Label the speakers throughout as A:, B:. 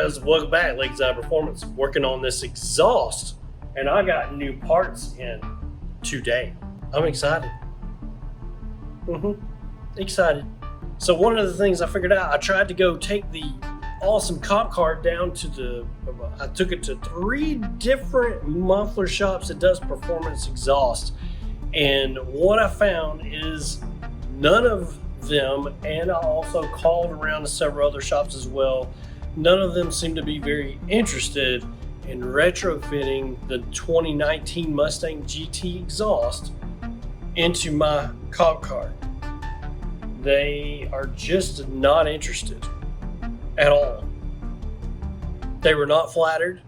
A: guys, welcome back. LakeZide Performance, working on this exhaust, and I got new parts in today. I'm excited. Excited. So one of the things I figured out, I tried to go take the awesome cop car down to I took it to 3 different muffler shops that does performance exhaust, and what I found is none of them, and I also called around to several other shops as well, none of them seem to be very interested in retrofitting the 2019 Mustang GT exhaust into my cop car. They are just not interested at all. They were not flattered.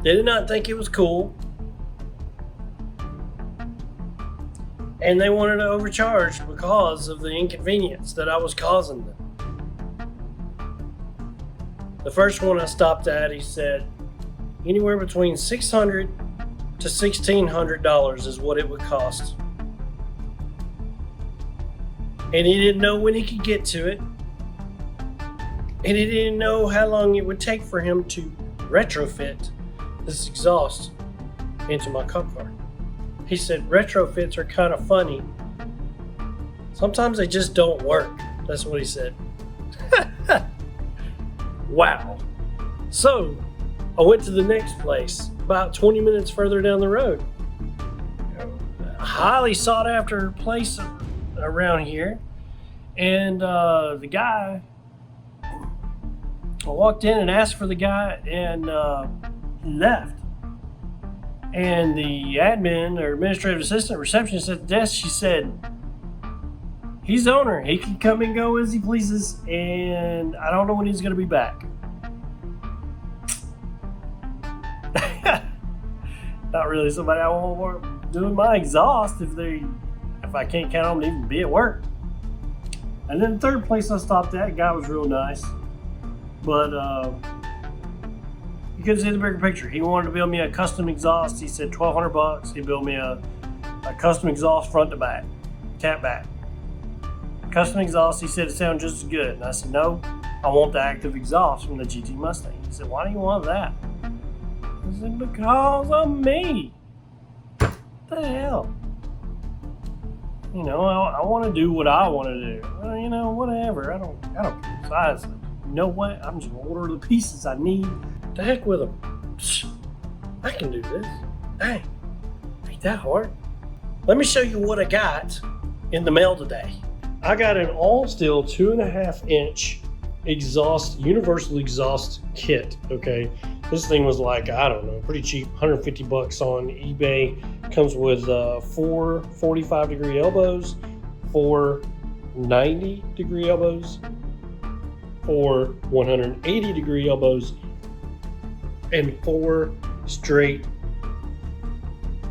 A: They did not think it was cool. And they wanted to overcharge because of the inconvenience that I was causing them. The first one I stopped at, he said anywhere between $600 to $1,600 is what it would cost. And he didn't know when he could get to it. And he didn't know how long it would take for him to retrofit this exhaust into my cop car. He said retrofits are kind of funny. Sometimes they just don't work. That's what he said. Wow. So I went to the next place about 20 minutes further down the road. A highly sought after place around here. And the guy, I walked in and asked for the guy, and he left. And the admin or administrative assistant receptionist at the desk, she said, he's the owner. He can come and go as he pleases, and I don't know when he's going to be back. Not really somebody I want doing my exhaust if I can't count on them to even be at work. And then the third place I stopped at, the guy was real nice, but you couldn't see the bigger picture. He wanted to build me a custom exhaust. He said $1,200. He built me a custom exhaust front to back, cat back. Custom exhaust, he said it sounded just as good. And I said, no, I want the active exhaust from the GT Mustang. He said, why do you want that? I said, because of me. What the hell? You know, I want to do what I want to do. Well, you know, whatever. I don't care. Besides, you know what? I'm just going to order the pieces I need. The heck with them. I can do this. Dang, ain't that hard. Let me show you what I got in the mail today. I got an all-steel 2.5-inch exhaust, universal exhaust kit, okay? This thing was like, I don't know, pretty cheap, $150 on eBay. Comes with 4 45-degree elbows, 4 90-degree elbows, 4 180-degree elbows, and 4 straight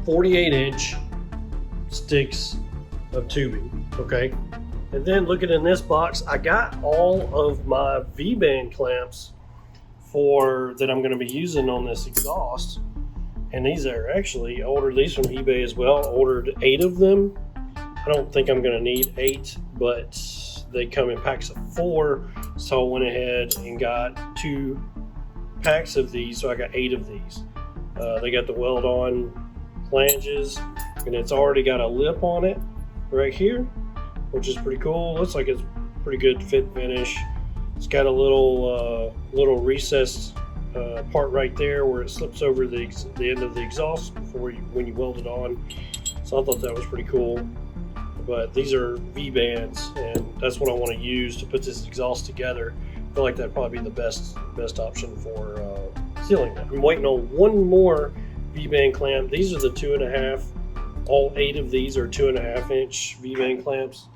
A: 48-inch sticks of tubing, okay? And then looking in this box, I got all of my V-band clamps that I'm going to be using on this exhaust. And these are actually, I ordered these from eBay as well. I ordered 8 of them. I don't think I'm going to need 8, but they come in packs of 4. So I went ahead and got 2 packs of these, so I got 8 of these. They got the weld-on flanges, and it's already got a lip on it right here, which is pretty cool. Looks like it's pretty good fit finish. It's got a little recessed part right there where it slips over the end of the exhaust when you weld it on. So I thought that was pretty cool. But these are V-bands, and that's what I want to use to put this exhaust together. I feel like that'd probably be the best option for sealing that. I'm waiting on one more V-band clamp. These are the 2.5. All 8 of these are 2.5-inch V-band clamps.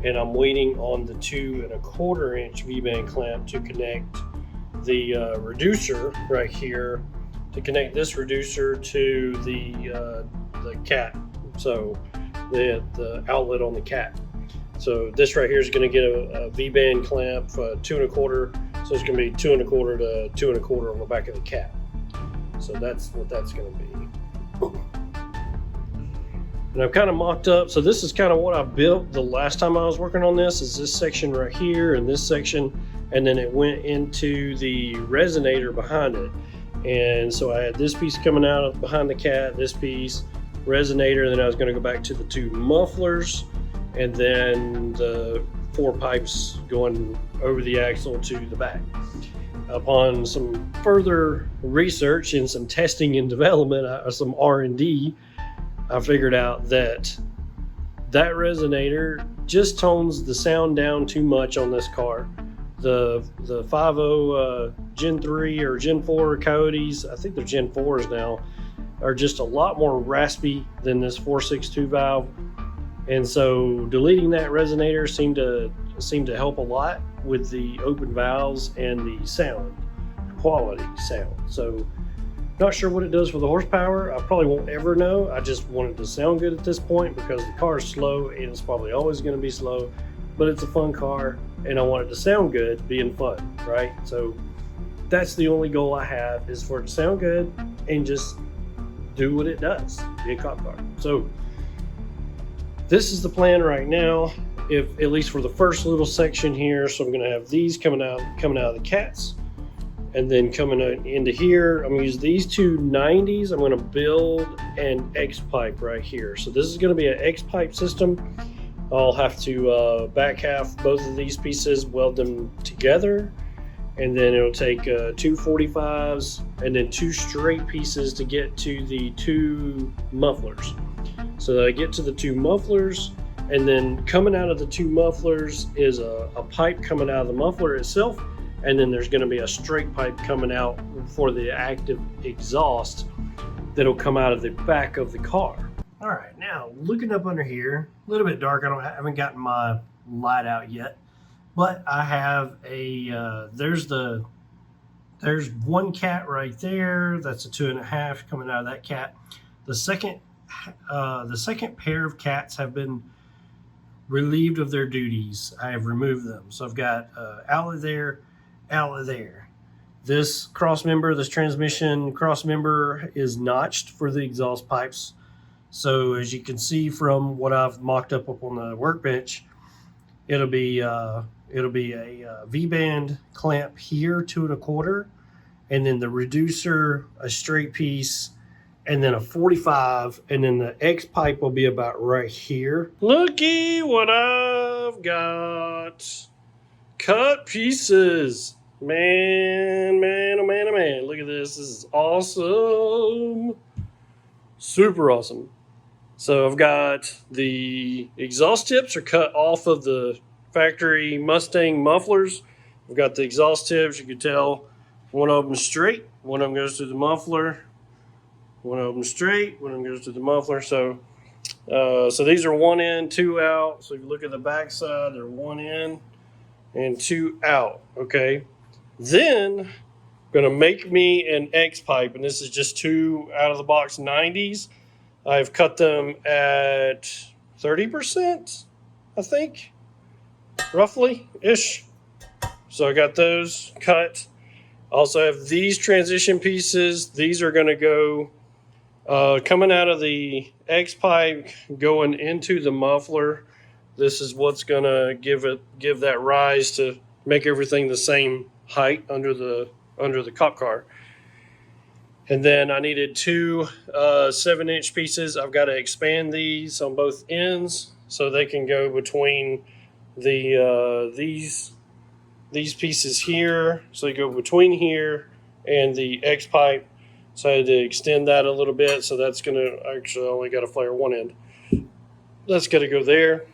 A: And I'm waiting on the 2.25-inch V-band clamp to connect the reducer right here, to connect this reducer to the cat, so the outlet on the cat. So this right here is going to get a V-band clamp, 2.25, so it's going to be 2.25 to 2.25 on the back of the cat. So that's what that's going to be. And I've kind of mocked up, so this is kind of what I built the last time I was working on this, is this section right here and this section, and then it went into the resonator behind it. And so I had this piece coming out of behind the cat, this piece, resonator, and then I was going to go back to the 2 mufflers, and then the 4 pipes going over the axle to the back. Upon some further research and some testing and development, some R&D, I figured out that that resonator just tones the sound down too much on this car. The 5.0 Gen 3 or Gen 4 Coyotes, I think they're Gen 4s now, are just a lot more raspy than this 4.62 valve. And so deleting that resonator seemed to help a lot with the open valves and the sound, quality sound. So not sure what it does for the horsepower. I probably won't ever know. I just want it to sound good at this point because the car is slow and it's probably always going to be slow, but it's a fun car and I want it to sound good being fun, right? So that's the only goal I have, is for it to sound good and just do what it does, be a cop car. So this is the plan right now, if at least for the first little section here. So I'm going to have these coming out of the cats. And then coming into here, I'm going to use these 2 90s. I'm going to build an X pipe right here. So this is going to be an X pipe system. I'll have to back half both of these pieces, weld them together, and then it'll take 2 45s and then 2 straight pieces to get to the 2 mufflers. So I get to the 2 mufflers, and then coming out of the 2 mufflers is a pipe coming out of the muffler itself. And then there's going to be a straight pipe coming out for the active exhaust that'll come out of the back of the car. All right, now looking up under here, a little bit dark. I haven't gotten my light out yet, but I have a there's one cat right there. That's a 2.5 coming out of that cat. The second pair of cats have been relieved of their duties. I have removed them, so I've got outlet there. This this transmission cross member is notched for the exhaust pipes. So as you can see from what I've mocked up on the workbench, it'll be a V-band clamp here, 2 1/4, and then the reducer, a straight piece, and then a 45, and then the X pipe will be about right here. Looky what I've got. Cut pieces. Man, oh man. Look at this. This is awesome. Super awesome. So I've got the exhaust tips are cut off of the factory Mustang mufflers. I've got the exhaust tips. You can tell one of them straight. One of them goes to the muffler. One of them straight. One of them goes to the muffler. So these are 1 in, 2 out. So if you look at the back side, they're 1 in and 2 out. Okay. Then I'm going to make me an X pipe, and this is just 2 out of the box 90s. I've cut them at 30%, I think, roughly ish. So I got those cut. Also have these transition pieces. These are going to go coming out of the X pipe, going into the muffler. This is what's going to give that rise to make everything the same height under the cop car. And then I needed 2 7-inch pieces. I've got to expand these on both ends so they can go between the these pieces here. So they go between here and the X pipe. So I had to extend that a little bit. So that's going to actually only got to flare 1 end. That's going to go there.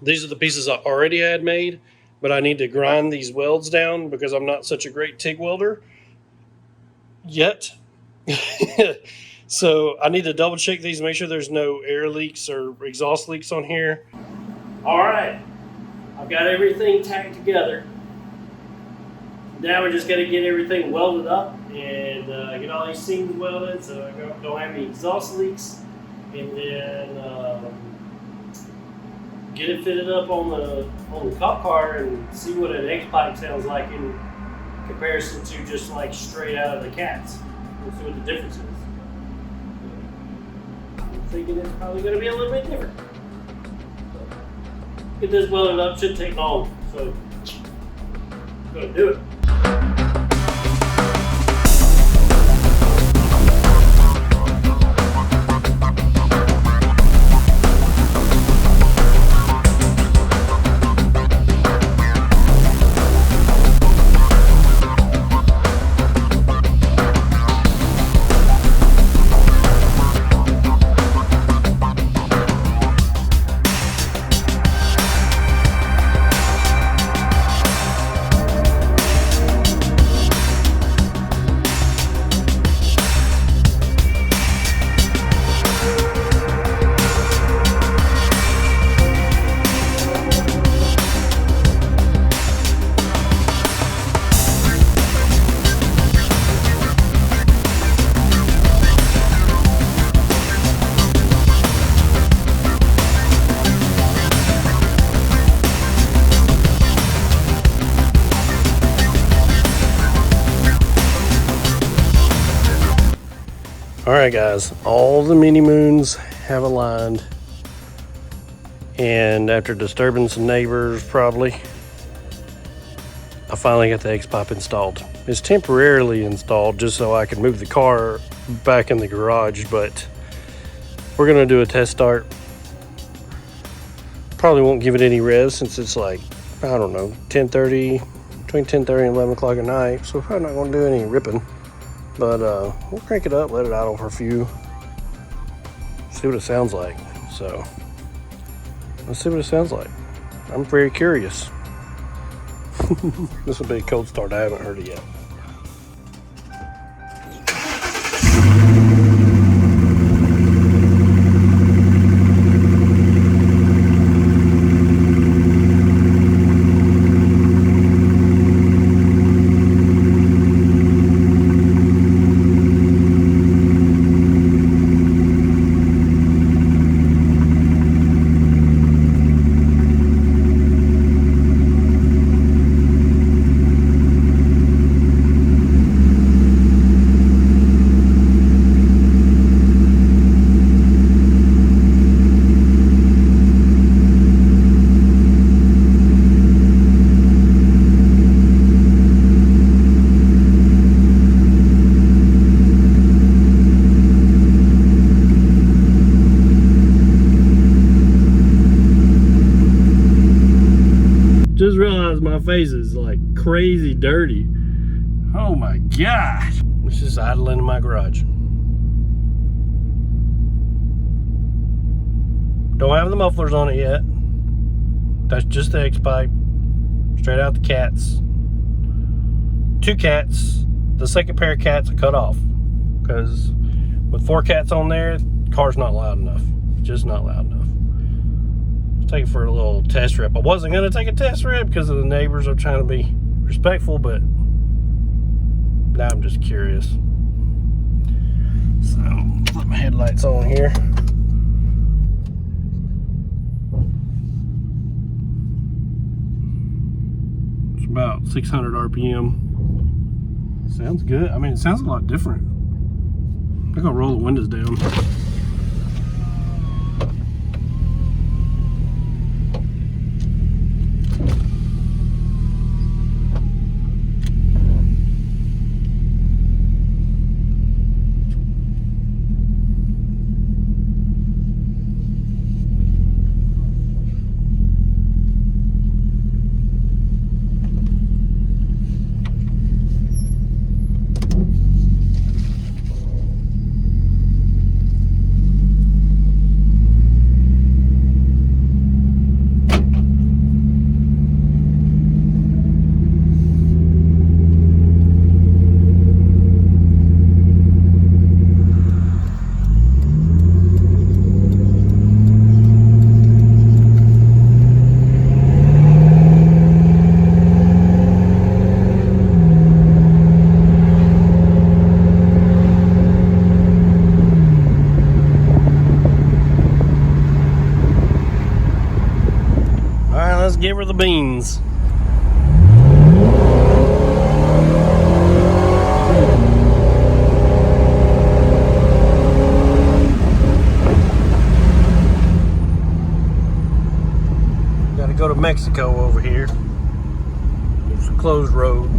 A: These are the pieces I already had made, but I need to grind these welds down because I'm not such a great TIG welder yet. So I need to double check these, make sure there's no air leaks or exhaust leaks on here. All right, I've got everything tacked together. Now we just got to get everything welded up and get all these seams welded so I don't have any exhaust leaks, and then get it fitted up on the cop car and see what an X pipe sounds like in comparison to just like straight out of the cats. We'll see what the difference is. thinking it's probably going to be a little bit different. So, get this welded up, shouldn't take long. So, I'm going to do it. Alright guys, all the mini moons have aligned, and after disturbing some neighbors probably, I finally got the X-pipe installed. It's temporarily installed just so I can move the car back in the garage, but we're going to do a test start. Probably won't give it any revs since it's like, I don't know, 10:30, between 10:30 and 11 o'clock at night, so we're probably not going to do any ripping. But we'll crank it up, let it idle for a few, see what it sounds like. So let's see what it sounds like. I'm very curious. This will be a cold start. I haven't heard it yet. Just realized my face is like crazy dirty. Oh my God. It's just idling in my garage. Don't have the mufflers on it yet. That's just the X-pipe. Straight out the cats. 2 cats. The second pair of cats I cut off. Because with 4 cats on there, the car's not loud enough. Just not loud enough. Take it for a little test rip. I wasn't going to take a test rip because of the neighbors. I'm trying to be respectful, but now I'm just curious. So, put my headlights on here. It's about 600 RPM. Sounds good. I mean, it sounds a lot different. I'm going to roll the windows down. Give her the beans. Mexico over here. It's a closed road.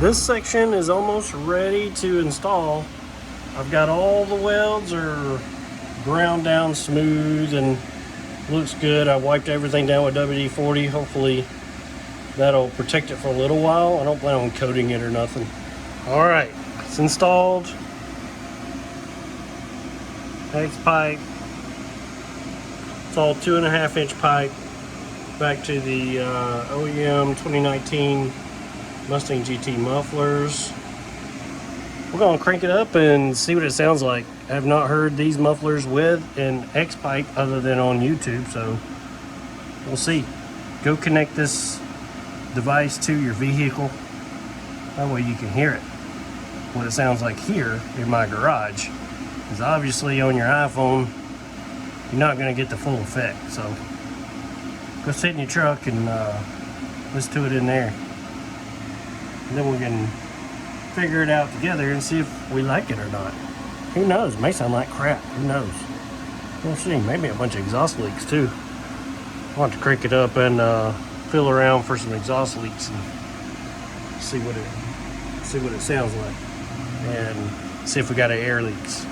A: This section is almost ready to install. I've got all the welds are ground down smooth and looks good. I wiped everything down with WD-40. Hopefully that'll protect it for a little while. I don't plan on coating it or nothing. All right, it's installed. X pipe. It's all 2.5-inch pipe. Back to the OEM 2019 Mustang GT mufflers. We're gonna crank it up and see what it sounds like. I have not heard these mufflers with an X pipe other than on YouTube, so we'll see. Go connect this device to your vehicle. That way you can hear it. What it sounds like here in my garage. Because obviously on your iPhone, you're not gonna get the full effect. So go sit in your truck and listen to it in there. And then we can figure it out together and see if we like it or not. Who knows? It may sound like crap. Who knows? We'll see. Maybe a bunch of exhaust leaks too. I'll have to crank it up and feel around for some exhaust leaks and see what it sounds like, and see if we got any air leaks.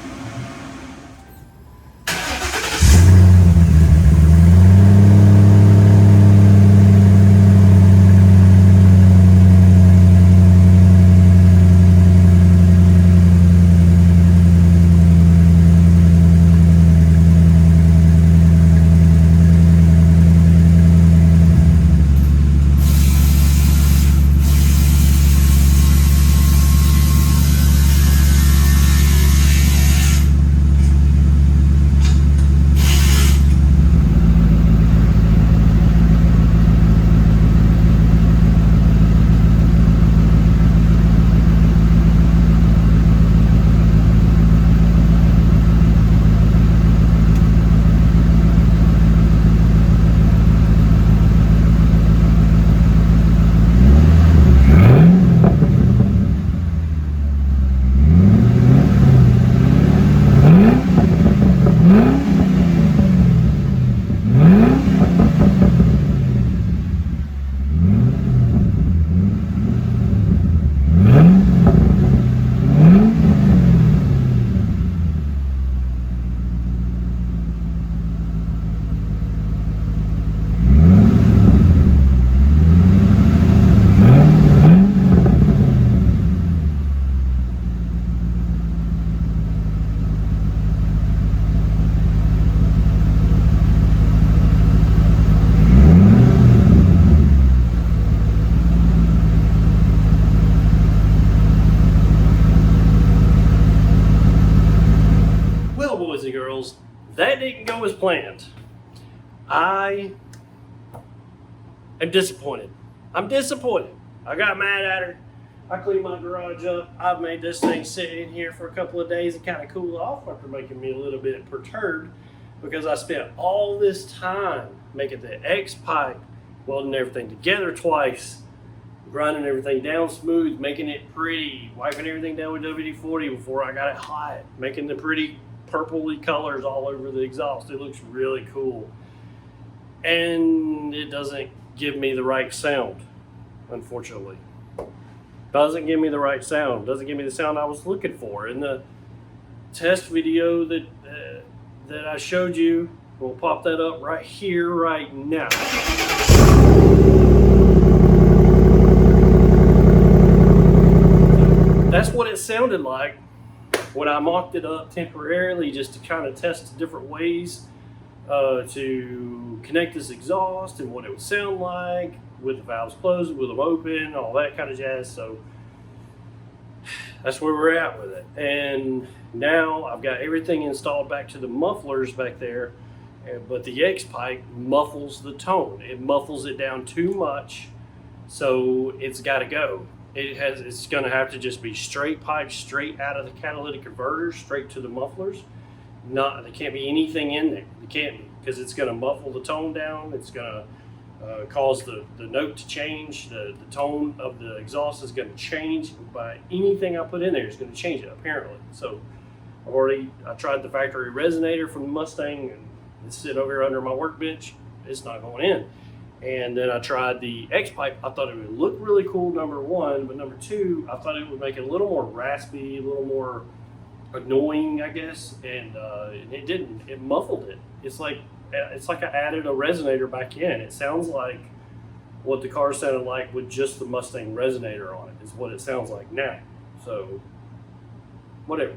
A: That didn't go as planned. I am disappointed. I'm disappointed. I got mad at her. I cleaned my garage up. I've made this thing sit in here for a couple of days and kind of cool off after making me a little bit perturbed because I spent all this time making the X pipe, welding everything together twice, grinding everything down smooth, making it pretty, wiping everything down with WD-40 before I got it hot, making the pretty purpley colors all over the exhaust. It looks really cool. And it doesn't give me the right sound, unfortunately. Doesn't give me the right sound. Doesn't give me the sound I was looking for. In the test video that I showed you, We'll pop that up right here, right now. That's what it sounded like when I mocked it up temporarily, just to kind of test different ways to connect this exhaust and what it would sound like with the valves closed, with them open, all that kind of jazz. So that's where we're at with it. And now I've got everything installed back to the mufflers back there, but the X pipe muffles the tone. It muffles it down too much, so it's got to go. It's going to have to just be straight pipe, straight out of the catalytic converter, straight to the mufflers. There can't be anything in there. It can't be, because it's going to muffle the tone down. It's going to cause the note to change. The tone of the exhaust is going to change. By anything I put in there is going to change it, apparently. So I tried the factory resonator from the Mustang, and it's sitting over here under my workbench. It's not going in. And then I tried the X pipe. I thought it would look really cool, number one, but number two, I thought it would make it a little more raspy, a little more annoying, I guess, and it didn't. It muffled it. It's like I added a resonator back in. It sounds like what the car sounded like with just the Mustang resonator on it. Is what it sounds like now. So whatever.